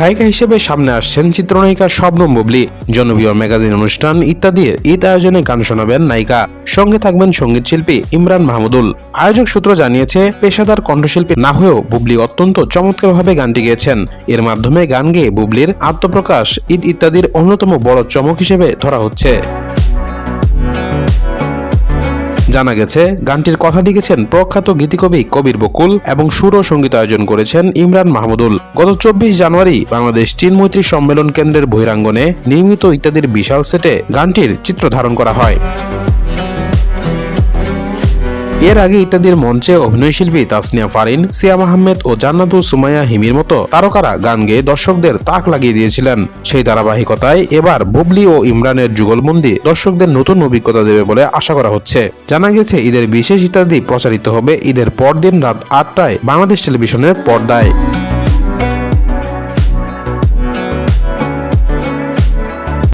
গায়িকা হিসেবে সামনে আসছেন চিত্রনায়িকা শবনম বুবলী। জনপ্রিয় ম্যাগাজিন অনুষ্ঠান ইত্যাদি ঈদ আয়োজনে গান শোনাবেন নায়িকা, সঙ্গে থাকবেন সঙ্গীত শিল্পী ইমরান মাহমুদুল। আয়োজক সূত্র জানিয়েছে, পেশাদার কণ্ঠশিল্পী না হয়েও বুবলী অত্যন্ত চমৎকারভাবে গানটি গেয়েছেন। এর মাধ্যমে গান গেয়ে বুবলীর আত্মপ্রকাশ ঈদ ইত্যাদির অন্যতম বড় চমক হিসেবে ধরা হচ্ছে। জানা গেছে, গানটির কথা লিখেছেন প্রখ্যাত গীতিকবি কবির বকুল এবং সুর ও সঙ্গীত আয়োজন করেছেন ইমরান মাহমুদুল। গত 24 জানুয়ারি বাংলাদেশ চীন মৈত্রী সম্মেলন কেন্দ্রের বহিরাঙ্গনে নির্মিত ইত্যাদির বিশাল সেটে গানটির চিত্র ধারণ করা হয়। এর আগে ইত্যাদির মঞ্চে অভিনয়শিল্পী তাসনিয়া ফারিন, সিয়াম আহমেদ ও জান্নাতুল সুমাইয়া হিমির মতো তারকারা গান গেয়ে দর্শকদের তাক লাগিয়ে দিয়েছিলেন। সেই ধারাবাহিকতায় এবার বুবলী ও ইমরানের যুগলবন্দি দর্শকদের নতুন অভিজ্ঞতা দেবে বলে আশা করা হচ্ছে। জানা গেছে, ঈদের বিশেষ ইত্যাদি প্রচারিত হবে ঈদের পরদিন রাত 8টায় বাংলাদেশ টেলিভিশনের পর্দায়।